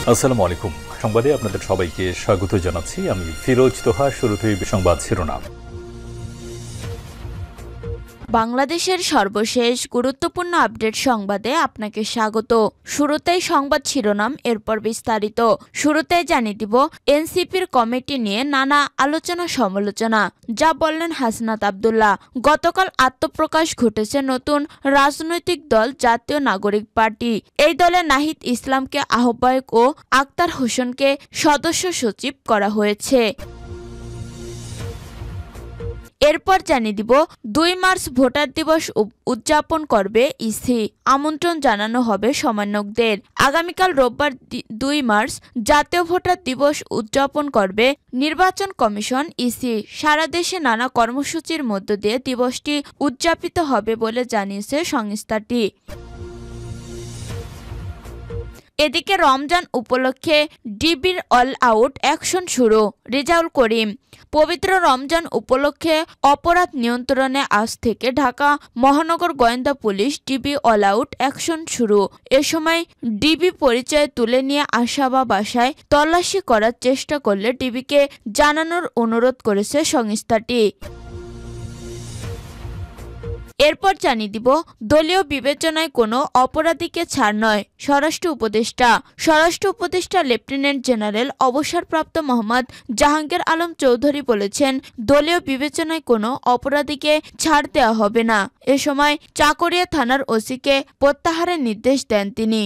আসসালামু আলাইকুম। সংবাদে আপনাদের সবাইকে স্বাগত জানাচ্ছি। আমি ফিরোজ তোহা। শুরুতেই সংবাদ শিরোনাম। বাংলাদেশের সর্বশেষ গুরুত্বপূর্ণ আপডেট সংবাদে আপনাকে স্বাগত। শুরুতেই সংবাদ শিরোনাম, এরপর বিস্তারিত। শুরুতেই জানিয়ে দিব এনসিপির কমিটি নিয়ে নানা আলোচনা সমালোচনা, যা বললেন হাসনাত আব্দুল্লাহ। গতকাল আত্মপ্রকাশ ঘটেছে নতুন রাজনৈতিক দল জাতীয় নাগরিক পার্টি। এই দলে নাহিদ ইসলামকে আহ্বায়ক ও আক্তার হোসেনকে সদস্য সচিব করা হয়েছে। এরপর জানিয়ে দিব ২ মার্চ ভোটার দিবস উদযাপন করবে ইসি, আমন্ত্রণ জানানো হবে সমন্বয়কদের। আগামীকাল রোববার ২ মার্চ জাতীয় ভোটার দিবস উদযাপন করবে নির্বাচন কমিশন ইসি। সারা দেশে নানা কর্মসূচির মধ্য দিয়ে দিবসটি উদযাপিত হবে বলে জানিয়েছে সংস্থাটি। এদিকে রমজান উপলক্ষে ডিবির অল আউট অ্যাকশন শুরু। রেজাউল করিম। পবিত্র রমজান উপলক্ষে অপরাধ নিয়ন্ত্রণে আজ থেকে ঢাকা মহানগর গোয়েন্দা police DB all out action শুরু। এ সময় ডিবি পরিচয় তুলে নিয়ে আসা বা বাসায় তল্লাশি করার চেষ্টা করলে ডিবিকে জানানোর অনুরোধ করেছে সংস্থাটি। এরপর জানিয়ে দিব দলীয় বিবেচনায় কোনো অপরাধীকে ছাড় নয় স্বরাষ্ট্র উপদেষ্টা লেফটেন্যান্ট জেনারেল অবসরপ্রাপ্ত মোহাম্মদ জাহাঙ্গীর আলম চৌধুরী বলেছেন, দলীয় বিবেচনায় কোনো অপরাধীকে ছাড় দেওয়া হবে না। এ সময় চাকরিয়া থানার ওসিকে প্রত্যাহারের নির্দেশ দেন তিনি।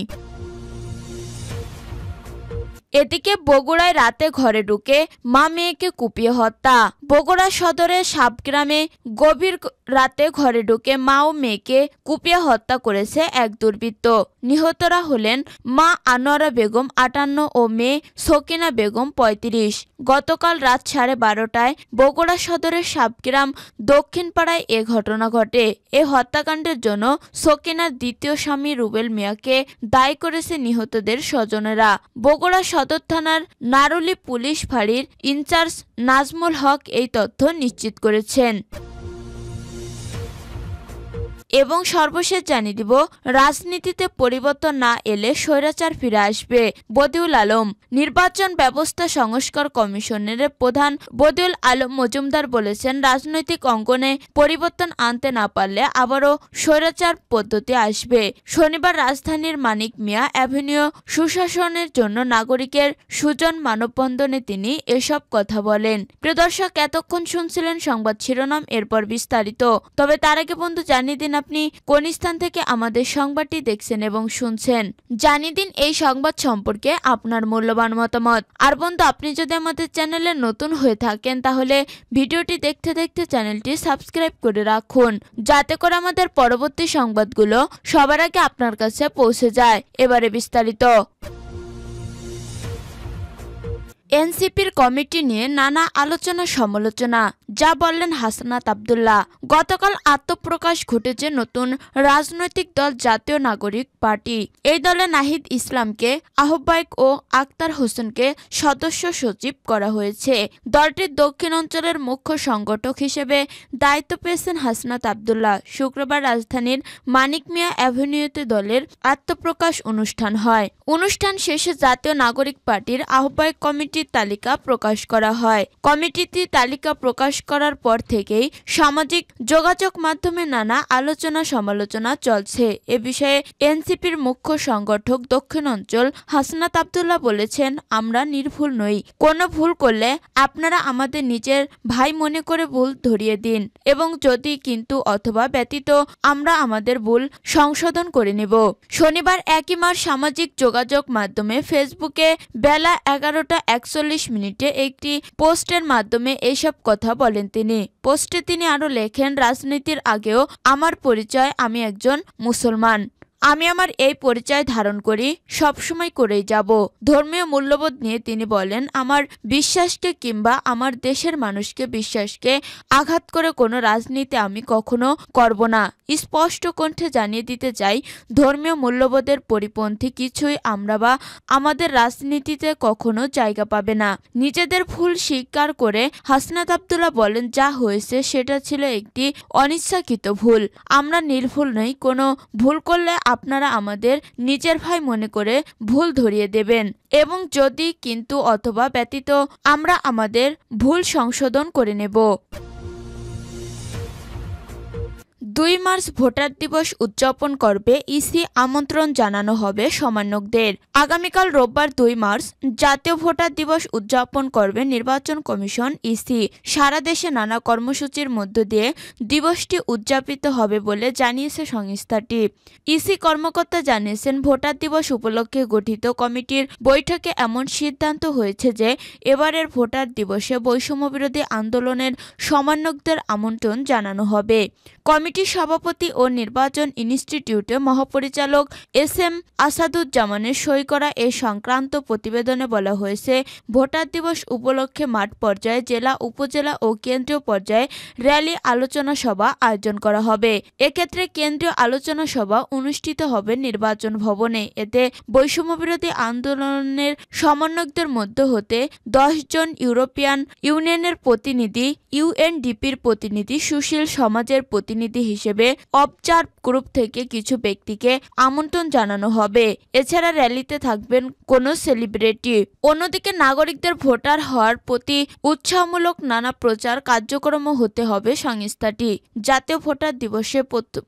এদিকে বগুড়ায় রাতে ঘরে ঢুকে মা মেয়েকে কুপিয়ে হত্যা। বগুড়া সদরের সাবগ্রামে গভীর রাতে ঘরে ঢুকে মা ও মেয়েকে কুপিয়ে হত্যা করেছে এক দুর্বৃত্ত। নিহতরা হলেন মা আনোয়ারা বেগম ৫৮ ও মেয়ে সকিনা বেগম ৩৫। গতকাল রাত ১২:৩০টায় বগুড়া সদরের সাবগ্রাম দক্ষিণপাড়ায় এ ঘটনা ঘটে। এ হত্যাকাণ্ডের জন্য সকিনার দ্বিতীয় স্বামী রুবেল মিয়াকে দায়ী করেছে নিহতদের স্বজনেরা। বগুড়া সদর থানার নারুলি পুলিশ ফাঁড়ির ইনচার্জ নাজমুল হক এই তথ্য নিশ্চিত করেছেন। এবং সর্বশেষ জানিয়ে দিব রাজনীতিতে পরিবর্তন না এলে স্বৈরাচার ফিরে আসবে। বদিউল আলম। নির্বাচন ব্যবস্থা সংস্কার কমিশনের প্রধান বদিউল আলম মজুমদার বলেছেন, রাজনৈতিক অঙ্গনে পরিবর্তন আনতে না পারলে আবারও স্বৈরাচার পদ্ধতি আসবে। শনিবার রাজধানীর মানিক মিয়া অ্যাভিনিউ সুশাসনের জন্য নাগরিকের সুজন মানববন্ধনে তিনি এসব কথা বলেন। প্রিয় দর্শক, এতক্ষণ শুনছিলেন সংবাদ শিরোনাম, এরপর বিস্তারিত। তবে তার আগে বন্ধু জানিয়ে দিন আপনি কোন স্থান থেকে আমাদের সংবাদটি দেখছেন এবং শুনছেন। জানিয়ে দিন এই সংবাদ সম্পর্কে আপনার মূল্যবান মতামত। আর বন্ধু, আপনি যদি আমাদের চ্যানেলে নতুন হয়ে থাকেন তাহলে ভিডিওটি দেখতে দেখতে চ্যানেলটি সাবস্ক্রাইব করে রাখুন, যাতে করে আমাদের পরবর্তী সংবাদগুলো সবার আগে আপনার কাছে পৌঁছে যায়। এবারে বিস্তারিত। এনসিপির কমিটি নিয়ে নানা আলোচনা সমালোচনা, যা বললেন হাসনাত আব্দুল্লাহ। গতকাল আত্মপ্রকাশ ঘটেছে নতুন রাজনৈতিক দল জাতীয় নাগরিক পার্টি। এই দলে নাহিদ ইসলামকে আহ্বায়ক ও আক্তার হোসেনকে সদস্য সচিব করা হয়েছে। দলটির দক্ষিণ অঞ্চলের মুখ্য সংগঠক হিসেবে দায়িত্ব পেয়েছেন হাসনাত আব্দুল্লাহ। শুক্রবার রাজধানীর মানিক মিয়া অ্যাভিনিউতে দলের আত্মপ্রকাশ অনুষ্ঠান হয়। অনুষ্ঠান শেষে জাতীয় নাগরিক পার্টির আহ্বায়ক কমিটির তালিকা প্রকাশ করা হয়। কমিটিটির তালিকা প্রকাশ করার পর থেকেই সামাজিক যোগাযোগ মাধ্যমে নানা আলোচনা সমালোচনা চলছে। এ বিষয়ে এনসিপির মুখ্য সংগঠক দক্ষিণ অঞ্চল হাসনাত আব্দুল্লাহ বলেছেন, আমরা নির্ভুল নই। কোনো ভুল করলে আপনারা আমাদের নিজের ভাই মনে করে ভুল ধরিয়ে দিন এবং যদি কিন্তু অথবা ব্যতীত আমরা আমাদের ভুল সংশোধন করে নেব। শনিবার ১ মার্চ সামাজিক যোগাযোগ মাধ্যমে ফেসবুকে বেলা ১১:৪১ একটি পোস্টের মাধ্যমে এইসব কথা বলেন তিনি। পোস্টে তিনি আরো লেখেন, রাজনীতির আগেও আমার পরিচয়, আমি একজন মুসলমান। আমি আমার এই পরিচয় ধারণ করি, সবসময় করেই যাব। ধর্মীয় মূল্যবোধ নিয়ে তিনি বলেন, আমার বিশ্বাসকে কিংবা আমার দেশের মানুষকে বিশ্বাসকে আঘাত করে কোনো রাজনীতি আমি কখনো করব না। স্পষ্ট কণ্ঠে জানিয়ে দিতে চাই, ধর্মীয় মূল্যবোধের পরিপন্থী কিছুই আমরা বা আমাদের রাজনীতিতে কখনো জায়গা পাবে না। নিজেদের ভুল স্বীকার করে হাসনাত আব্দুল্লাহ বলেন, যা হয়েছে সেটা ছিল একটি অনিচ্ছাকৃত ভুল। আমরা নির্ভুল নই। কোনো ভুল করলে আপনারা আমাদের নিজের ভাই মনে করে ভুল ধরিয়ে দেবেন এবং যদি কিন্তু অথবা ব্যতীত আমরা আমাদের ভুল সংশোধন করে নেব। 2 মার্চ ভোটার দিবস উদযাপন করবে ইসি, আমন্ত্রণ জানানো হবে সমন্বয়কদের। আগামীকাল রোববার 2 মার্চ জাতীয় ভোটার দিবস উদযাপন করবে নির্বাচন কমিশন ইসি। সারা দেশে নানা কর্মসূচির মধ্য দিয়ে দিবসটি উদযাপিত হবে বলে জানিয়েছে সংস্থাটি। ইসি কর্মকর্তা জানিয়েছেন, ভোটার দিবস উপলক্ষে গঠিত কমিটির বৈঠকে এমন সিদ্ধান্ত হয়েছে যে এবারের ভোটার দিবসে বৈষম্যবিরোধী আন্দোলনের সমন্বয়কদের আমন্ত্রণ জানানো হবে। কমিটির সভাপতি ও নির্বাচন ইনস্টিটিউটের মহাপরিচালক এস.এম. আসাদুজ্জামানের সই করা এ সংক্রান্ত প্রতিবেদনে বলা হয়েছে, ভোটার দিবস উপলক্ষে মাঠ পর্যায়ে, জেলা, উপজেলা ও কেন্দ্রীয় পর্যায়ে র্যালি, আলোচনা সভা আয়োজন করা হবে। এক্ষেত্রে কেন্দ্রীয় আলোচনা সভা অনুষ্ঠিত হবে নির্বাচন ভবনে। এতে বৈষম্যবিরোধী আন্দোলনের সমন্বয়কদের মধ্য হতে 10 জন, ইউরোপিয়ান ইউনিয়নের প্রতিনিধি, ইউএনডিপির প্রতিনিধি, সুশীল সমাজের প্রতিনিধি হিসেবে অবজার্ভ গ্রুপ থেকে কিছু ব্যক্তিকে আমন্ত্রণ জানানো হবে। এছাড়া র্যালিতে থাকবেন কোনো সেলিব্রিটি। অন্যদিকে নাগরিকদের ভোটার হওয়ার প্রতি উৎসাহমূলক নানা প্রচার কার্যক্রমও হতে হবে সংস্থাটি। জাতীয় ভোটার দিবসে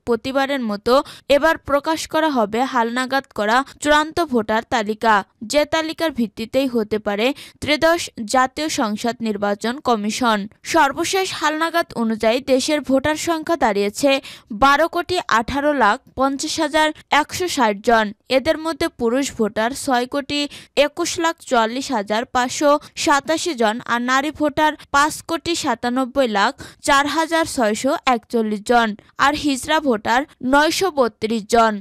প্রতিবারের মতো এবার প্রকাশ করা হবে হালনাগাদ করা চূড়ান্ত ভোটার তালিকা, যে তালিকার ভিত্তিতেই হতে পারে ত্রয়োদশ জাতীয় সংসদ নির্বাচন কমিশন। সর্বশেষ হালনাগাদ অনুযায়ী দেশের ভোটার সংখ্যা দাঁড়িয়েছে 12,18,50,160 জন। এদের মধ্যে পুরুষ ভোটার 6,21,44,587 জন আর নারী ভোটার 5,97,04,641 জন আর হিজড়া ভোটার 932 জন।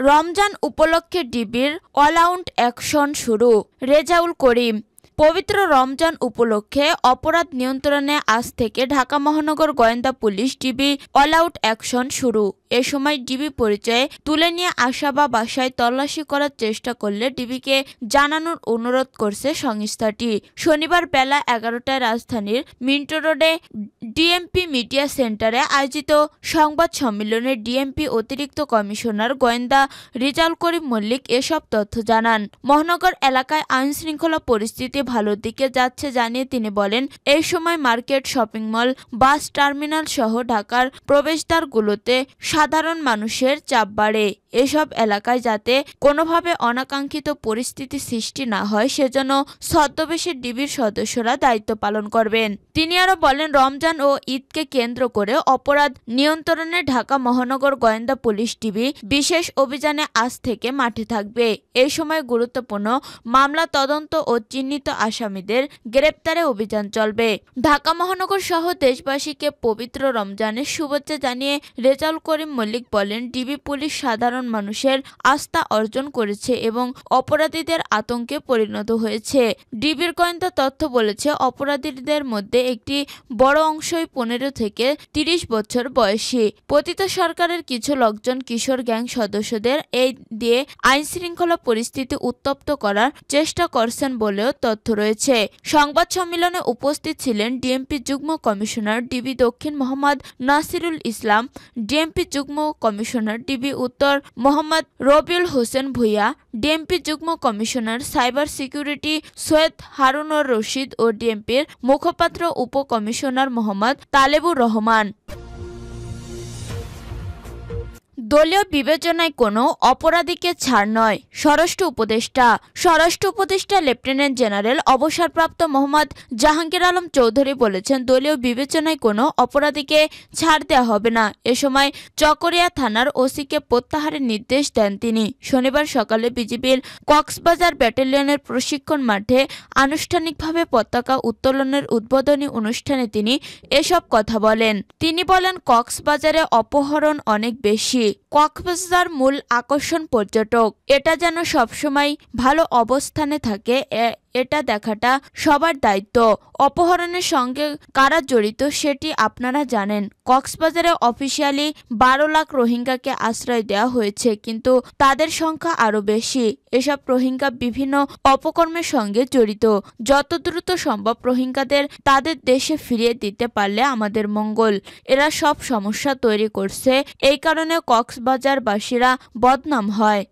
রমজান উপলক্ষে ডিবির অলআউট অ্যাকশন শুরু। রেজাউল করিম। পবিত্র রমজান উপলক্ষে অপরাধ নিয়ন্ত্রণে আজ থেকে ঢাকা মহানগর গোয়েন্দা পুলিশ ডিবি অলআউট অ্যাকশন শুরু। এ সময় ডিবি পরিচয়ে তুলে নিয়ে আসা বা বাসায় তল্লাশি করার চেষ্টা করলে ডিবিকে জানানোর অনুরোধ করছে সংস্থাটি। শনিবার বেলা 11টায় রাজধানীর মিন্টো রোডে ডিএমপি মিডিয়া সেন্টারে আয়োজিত সংবাদ সম্মেলনে ডিএমপি অতিরিক্ত কমিশনার গোয়েন্দা রেজাউল করিম মল্লিক এসব তথ্য জানান। মহানগর এলাকায় আইনশৃঙ্খলা পরিস্থিতি ভালোর দিকে যাচ্ছে জানিয়ে তিনি বলেন, এই সময় market, shopping mall, bus terminal সহ ঢাকার প্রবেশদ্বারগুলোতে সাধারণ মানুষের চাপ বাড়ে। এসব এলাকায় যাতে কোনোভাবে অনাকাঙ্ক্ষিত পরিস্থিতি সৃষ্টি না হয় সেজন্য ছদ্মবেশে ডিবির সদস্যরা দায়িত্ব পালন করবেন। তিনি আরো বলেন, রমজান ও ঈদকে কেন্দ্র করে অপরাধ নিয়ন্ত্রণে ঢাকা মহানগর গোয়েন্দা পুলিশ ডিবি বিশেষ অভিযানে আজ থেকে মাঠে থাকবে। এই সময় গুরুত্বপূর্ণ মামলা তদন্ত ও চিহ্নিত আসামিদের গ্রেপ্তারে অভিযান চলবে। ঢাকা মহানগর সহ দেশবাসীকে পবিত্র রমজানের শুভেচ্ছা জানিয়ে রেজাউল করিম মল্লিক বলেন, ডিবি পুলিশ সাধারণ মানুষের আস্থা অর্জন করেছে এবং অপরাধীদের আতঙ্কে পরিণত হয়েছে। ডিবির গোয়েন্দা তথ্য বলেছে, অপরাধীদের মধ্যে একটি বড় অংশই 15 থেকে 30 বছর বয়সী। পতিত সরকারের কিছু লোকজন কিশোর গ্যাং সদস্যদের এই দিয়ে আইনশৃঙ্খলা পরিস্থিতি উত্তপ্ত করার চেষ্টা করছেন বলেও তথ্য রয়েছে। সংবাদ সম্মেলনে উপস্থিত ছিলেন ডিএমপি যুগ্ম কমিশনার ডিবি দক্ষিণ মোহাম্মদ নাসিরুল ইসলাম, ডিএমপি যুগ্ম কমিশনার ডিবি উত্তর মোহাম্মদ রবিউল হোসেন ভূঁইয়া, ডিএমপি যুগ্ম commissioner cyber security Syed Harunur Rashid ও ডিএমপির মুখপাত্র উপ কমিশনার মোহাম্মদ তালেবুর রহমান। দলীয় বিবেচনায় কোনো অপরাধীকে ছাড় নয়, স্বরাষ্ট্র উপদেষ্টা। স্বরাষ্ট্র উপদেষ্টা লেফটেন্যান্ট জেনারেল অবসরপ্রাপ্ত মোহাম্মদ জাহাঙ্গীর আলম চৌধুরী বলেছেন, দলীয় বিবেচনায় কোনো অপরাধীকে ছাড় দেওয়া হবে না। এ সময় চকরিয়া থানার ওসিকে প্রত্যাহারের নির্দেশ দেন তিনি। শনিবার সকালে বিজিবির কক্সবাজার ব্যাটালিয়নের প্রশিক্ষণ মাঠে আনুষ্ঠানিকভাবে পতাকা উত্তোলনের উদ্বোধনী অনুষ্ঠানে তিনি এসব কথা বলেন। তিনি বলেন, কক্সবাজারে অপহরণ অনেক বেশি। কক্সবাজার মূল আকর্ষণ পর্যটক, এটা যেন সবসময় ভালো অবস্থানে থাকে এটা দেখাটা সবার দায়িত্ব। অপহরণের সঙ্গে কারা জড়িত সেটি আপনারা জানেন। কক্সবাজারে অফিসিয়ালি 12 লাখ রোহিঙ্গাকে আশ্রয় দেওয়া হয়েছে, কিন্তু তাদের সংখ্যা আরও বেশি। এসব রোহিঙ্গা বিভিন্ন অপকর্মের সঙ্গে জড়িত। যত দ্রুত সম্ভব রোহিঙ্গাদের তাদের দেশে ফিরিয়ে দিতে পারলে আমাদের মঙ্গল। এরা সব সমস্যা তৈরি করছে, এই কারণে কক্সবাজারবাসীরা বদনাম হয়।